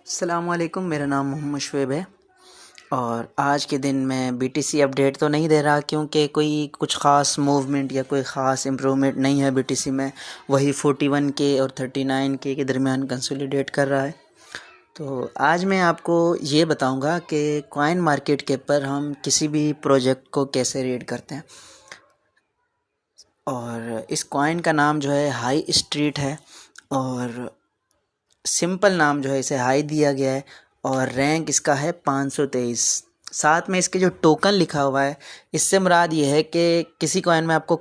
अस्सलामुअलैकुम, मेरा नाम मोहम्मद शुएब है। और आज के दिन मैं बीटीसी अपडेट तो नहीं दे रहा क्योंकि कोई कुछ ख़ास मूवमेंट या कोई ख़ास इम्प्रूवमेंट नहीं है बीटीसी में। वही 41K और 39K के दरमियान कंसोलिडेट कर रहा है। तो आज मैं आपको ये बताऊंगा कि कॉइन मार्केट के पर हम किसी भी प्रोजेक्ट को कैसे रीड करते हैं। और इस कॉइन का नाम जो है हाई स्ट्रीट है और सिंपल नाम जो है इसे हाई दिया गया है और रैंक इसका है 523। साथ में इसके जो टोकन लिखा हुआ है, इससे मुराद ये है कि किसी कॉइन में आपको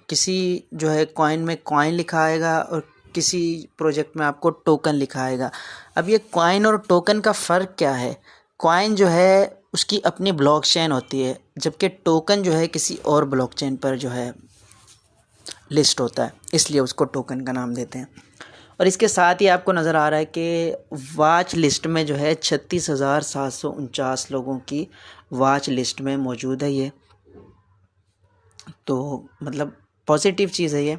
किसी जो है कॉइन में कॉइन लिखा आएगा और किसी प्रोजेक्ट में आपको टोकन लिखा आएगा। अब ये कॉइन और टोकन का फ़र्क क्या है? कॉइन जो है उसकी अपनी ब्लॉकचेन होती है, जबकि टोकन जो है किसी और ब्लॉकचेन पर जो है लिस्ट होता है, इसलिए उसको टोकन का नाम देते हैं। और इसके साथ ही आपको नज़र आ रहा है कि वाच लिस्ट में जो है 36,749 लोगों की वाच लिस्ट में मौजूद है ये। तो मतलब पॉजिटिव चीज़ है ये।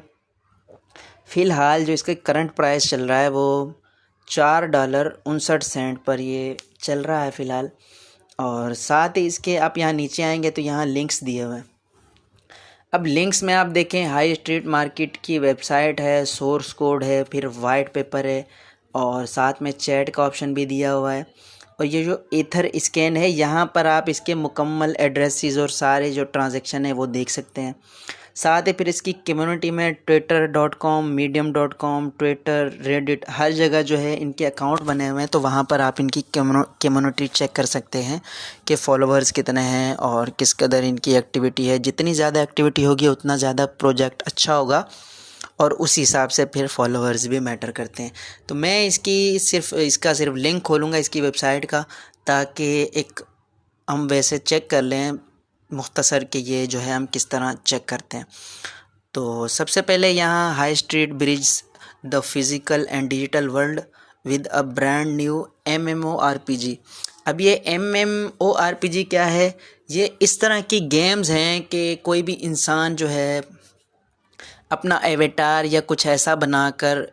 फ़िलहाल जो इसका करंट प्राइस चल रहा है वो $4.59 पर ये चल रहा है फ़िलहाल। और साथ ही इसके आप यहाँ नीचे आएंगे तो यहाँ लिंक्स दिए हुए हैं। अब लिंक्स में आप देखें, हाई स्ट्रीट मार्केट की वेबसाइट है, सोर्स कोड है, फिर वाइट पेपर है और साथ में चैट का ऑप्शन भी दिया हुआ है। और ये जो ईथर स्कैन है, यहाँ पर आप इसके मुकम्मल एड्रेसेस और सारे जो ट्रांजैक्शन है वो देख सकते हैं। साथ ही फिर इसकी कम्युनिटी में twitter.com, medium.com, ट्विटर, रेडिट, हर जगह जो है इनके अकाउंट बने हुए हैं। तो वहाँ पर आप इनकी कम्युनिटी चेक कर सकते हैं कि फॉलोअर्स कितने हैं और किस कदर इनकी एक्टिविटी है। जितनी ज़्यादा एक्टिविटी होगी उतना ज़्यादा प्रोजेक्ट अच्छा होगा और उस हिसाब से फिर फॉलोअर्स भी मैटर करते हैं। तो मैं इसका सिर्फ लिंक खोलूँगा इसकी वेबसाइट का, ताकि एक हम वैसे चेक कर लें मुख्तसर कि ये जो है हम किस तरह चेक करते हैं। तो सबसे पहले यहाँ high street bridge the physical and digital world with a brand new MMORPG। अब ये MMORPG क्या है? ये इस तरह की गेम्स हैं कि कोई भी इंसान जो है अपना एवेटार या कुछ ऐसा बनाकर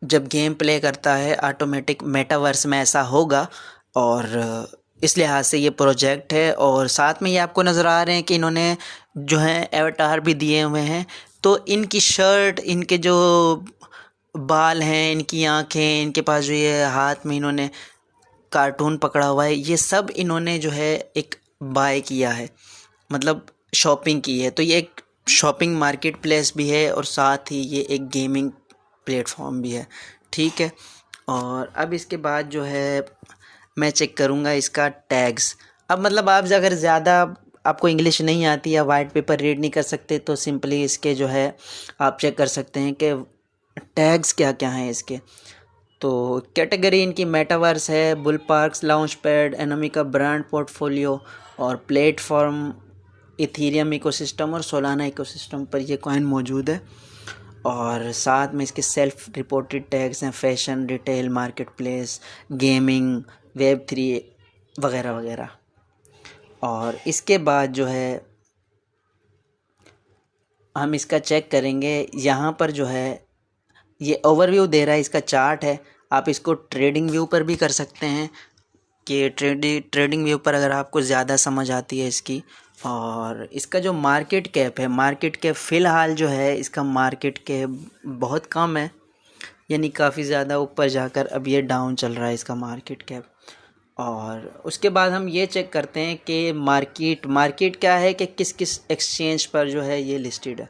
जब गेम प्ले करता है, ऑटोमेटिक मेटावर्स में ऐसा होगा। और इस लिहाज से ये प्रोजेक्ट है। और साथ में ये आपको नज़र आ रहे हैं कि इन्होंने जो है एवेटार भी दिए हुए हैं। तो इनकी शर्ट, इनके जो बाल हैं, इनकी आँखें, इनके पास जो ये हाथ में इन्होंने कार्टून पकड़ा हुआ है, ये सब इन्होंने जो है एक बाय किया है, मतलब शॉपिंग की है। तो ये एक शॉपिंग मार्केट प्लेस भी है और साथ ही ये एक गेमिंग प्लेटफॉर्म भी है। ठीक है। और अब इसके बाद जो है मैं चेक करूँगा इसका टैग्स। अब मतलब आप अगर ज़्यादा आपको इंग्लिश नहीं आती या वाइट पेपर रीड नहीं कर सकते तो सिंपली इसके जो है आप चेक कर सकते हैं कि टैग्स क्या क्या हैं इसके। तो कैटेगरी इनकी मेटावर्स है, bull parks, lounge pad, Animoca brand portfolio और प्लेटफॉर्म, इथीरियम इकोसिस्टम और सोलाना इकोसिस्टम पर ये कॉइन मौजूद है। और साथ में इसके सेल्फ रिपोर्टेड टैग्स हैं, fashion, retail, marketplace, gaming, Web3 वगैरह वगैरह। और इसके बाद जो है हम इसका चेक करेंगे। यहाँ पर जो है ये ओवरव्यू दे रहा है, इसका चार्ट है। आप इसको ट्रेडिंग व्यू पर भी कर सकते हैं कि ट्रेडिंग व्यू पर अगर आपको ज़्यादा समझ आती है इसकी। और इसका जो मार्केट कैप है, मार्केट कैप फ़िलहाल जो है इसका मार्केट कैप बहुत कम है, यानी काफ़ी ज़्यादा ऊपर जाकर अब ये डाउन चल रहा है इसका मार्केट कैप। और उसके बाद हम ये चेक करते हैं कि मार्केट क्या है, कि किस किस एक्सचेंज पर जो है ये लिस्टेड है।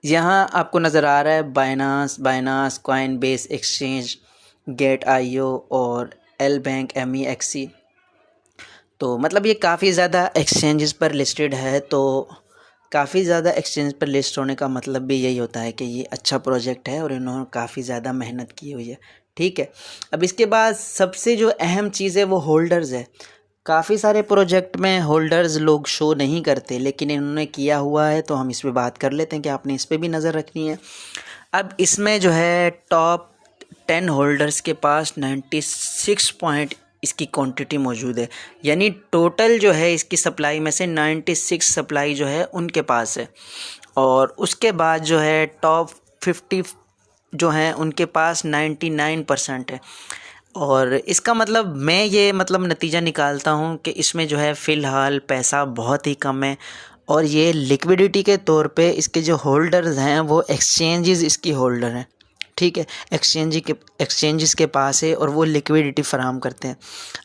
यहाँ आपको नज़र आ रहा है बाइनांस, कॉइनबेस एक्सचेंज, Gate.io और LBank MEXC। तो मतलब ये काफ़ी ज़्यादा एक्सचेंजेस पर लिस्टेड है। तो काफ़ी ज़्यादा एक्सचेंज पर लिस्ट होने का मतलब भी यही होता है कि ये अच्छा प्रोजेक्ट है और इन्होंने काफ़ी ज़्यादा मेहनत की हुई है। ठीक है। अब इसके बाद सबसे जो अहम चीज़ है वो होल्डर्स है। काफ़ी सारे प्रोजेक्ट में होल्डर्स लोग शो नहीं करते, लेकिन इन्होंने किया हुआ है तो हम इस पर बात कर लेते हैं कि आपने इस पर भी नज़र रखनी है। अब इसमें जो है टॉप 10 होल्डर्स के पास 96 पॉइंट इसकी क्वांटिटी मौजूद है, यानी टोटल जो है इसकी सप्लाई में से 96 सप्लाई जो है उनके पास है। और उसके बाद जो है टॉप 50 जो हैं उनके पास 99% है। और इसका मतलब मैं ये मतलब नतीजा निकालता हूँ कि इसमें जो है फ़िलहाल पैसा बहुत ही कम है, और ये लिक्विडिटी के तौर पे इसके जो होल्डर्स हैं वो एक्सचेंजेस इसकी होल्डर हैं, ठीक है। एक्सचेंजेस के पास है और वो लिक्विडिटी फ़राहम करते हैं।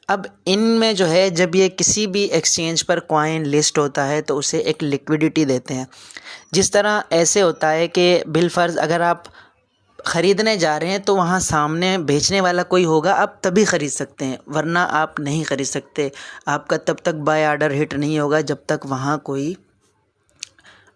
अब इनमें जो है जब ये किसी भी एक्सचेंज पर कॉइन लिस्ट होता है तो उसे एक लिक्विडिटी देते हैं। जिस तरह ऐसे होता है कि बिलफ़र्ज़ अगर आप ख़रीदने जा रहे हैं तो वहाँ सामने बेचने वाला कोई होगा, आप तभी ख़रीद सकते हैं, वरना आप नहीं ख़रीद सकते। आपका तब तक बाय ऑर्डर हिट नहीं होगा जब तक वहाँ कोई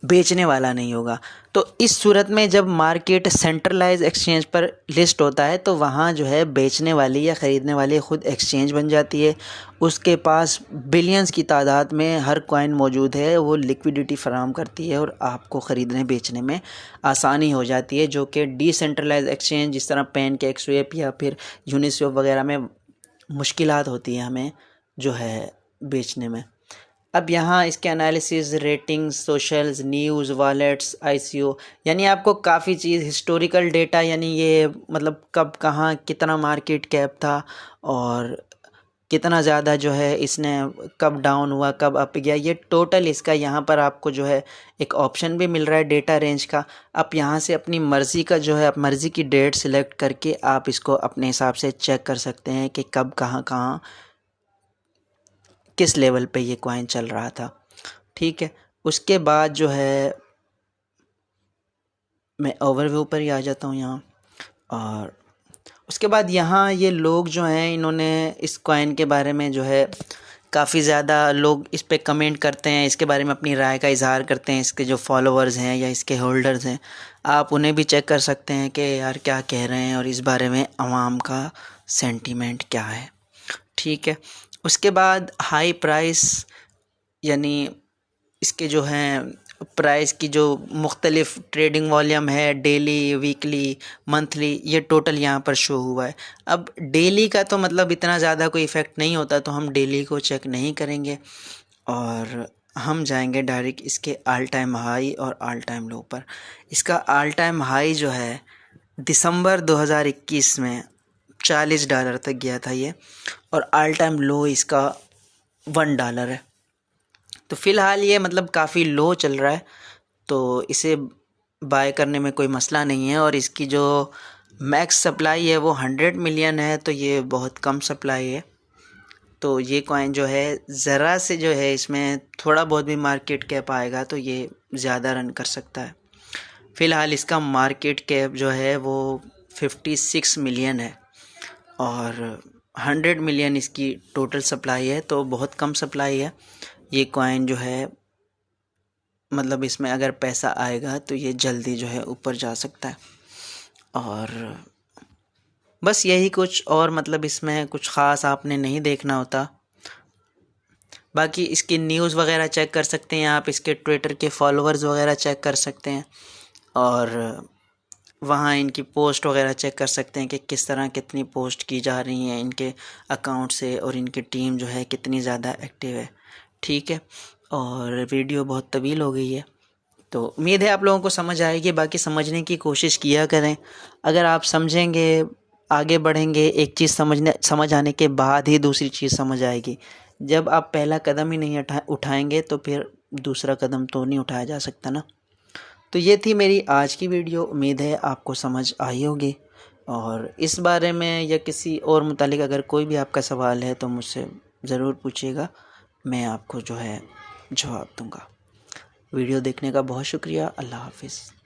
बेचने वाला नहीं होगा। तो इस सूरत में जब मार्केट सेंट्रलाइज एक्सचेंज पर लिस्ट होता है तो वहाँ जो है बेचने वाली या ख़रीदने वाली ख़ुद एक्सचेंज बन जाती है। उसके पास बिलियंस की तादाद में हर कॉइन मौजूद है, वो लिक्विडिटी फ़राहम करती है और आपको ख़रीदने बेचने में आसानी हो जाती है, जो कि डिसेंट्रलाइज एक्सचेंज जिस तरह पैनकेकस्वैप या फिर यूनिस्वैप वगैरह में मुश्किलात होती है हमें जो है बेचने में। अब यहाँ इसके analysis, ratings, socials, news, wallets, ICO, यानी आपको काफ़ी चीज़, हिस्टोरिकल डेटा, यानी ये मतलब कब कहाँ कितना मार्केट कैप था और कितना ज़्यादा जो है इसने कब डाउन हुआ कब अप गया, ये टोटल इसका यहाँ पर आपको जो है एक ऑप्शन भी मिल रहा है डेटा रेंज का। आप यहाँ से अपनी मर्ज़ी का जो है आप मर्ज़ी की डेट सिलेक्ट करके आप इसको अपने हिसाब से चेक कर सकते हैं कि कब कहाँ किस लेवल पे ये कॉइन चल रहा था, ठीक है। उसके बाद जो है मैं ओवरव्यू पर ही आ जाता हूँ यहाँ, और उसके बाद यहाँ ये लोग जो हैं इन्होंने इस कॉइन के बारे में जो है काफ़ी ज़्यादा लोग इस पे कमेंट करते हैं, इसके बारे में अपनी राय का इज़हार करते हैं। इसके जो फॉलोअर्स हैं या इसके होल्डर्स हैं, आप उन्हें भी चेक कर सकते हैं कि यार क्या कह रहे हैं और इस बारे में अवाम का सेंटीमेंट क्या है, ठीक है। उसके बाद हाई प्राइस, यानी इसके जो हैं प्राइस की जो मुख्तलिफ़ ट्रेडिंग वॉल्यूम है, डेली, वीकली, मंथली, ये टोटल यहाँ पर शो हुआ है। अब डेली का तो मतलब इतना ज़्यादा कोई इफ़ेक्ट नहीं होता, तो हम डेली को चेक नहीं करेंगे और हम जाएंगे डायरेक्ट इसके ऑल टाइम हाई और ऑल टाइम लो पर। इसका ऑल टाइम हाई जो है दिसंबर 2021 में $40 तक गया था ये, और ऑल टाइम लो इसका $1 है। तो फ़िलहाल ये मतलब काफ़ी लो चल रहा है, तो इसे बाय करने में कोई मसला नहीं है। और इसकी जो मैक्स सप्लाई है वो 100 मिलियन है, तो ये बहुत कम सप्लाई है। तो ये कॉइन जो है ज़रा से जो है इसमें थोड़ा बहुत भी मार्केट कैप आएगा तो ये ज़्यादा रन कर सकता है। फ़िलहाल इसका मार्केट कैप जो है वो 56 मिलियन है और 100 मिलियन इसकी टोटल सप्लाई है, तो बहुत कम सप्लाई है। ये कॉइन जो है मतलब इसमें अगर पैसा आएगा तो ये जल्दी जो है ऊपर जा सकता है। और बस यही कुछ, और मतलब इसमें कुछ ख़ास आपने नहीं देखना होता। बाकी इसकी न्यूज़ वगैरह चेक कर सकते हैं आप, इसके ट्विटर के फॉलोअर्स वगैरह चेक कर सकते हैं, और वहाँ इनकी पोस्ट वगैरह चेक कर सकते हैं कि किस तरह कितनी पोस्ट की जा रही हैं इनके अकाउंट से, और इनकी टीम जो है कितनी ज़्यादा एक्टिव है, ठीक है। और वीडियो बहुत तवील हो गई है, तो उम्मीद है आप लोगों को समझ आएगी। बाकी समझने की कोशिश किया करें, अगर आप समझेंगे, आगे बढ़ेंगे, एक चीज़ समझ आने के बाद ही दूसरी चीज़ समझ आएगी। जब आप पहला कदम ही नहीं उठाएंगे तो फिर दूसरा कदम तो नहीं उठाया जा सकता ना। तो ये थी मेरी आज की वीडियो, उम्मीद है आपको समझ आई होगी। और इस बारे में या किसी और मुतालिक अगर कोई भी आपका सवाल है तो मुझसे ज़रूर पूछिएगा, मैं आपको जो है जवाब दूँगा। वीडियो देखने का बहुत शुक्रिया। अल्लाह हाफ़िज़।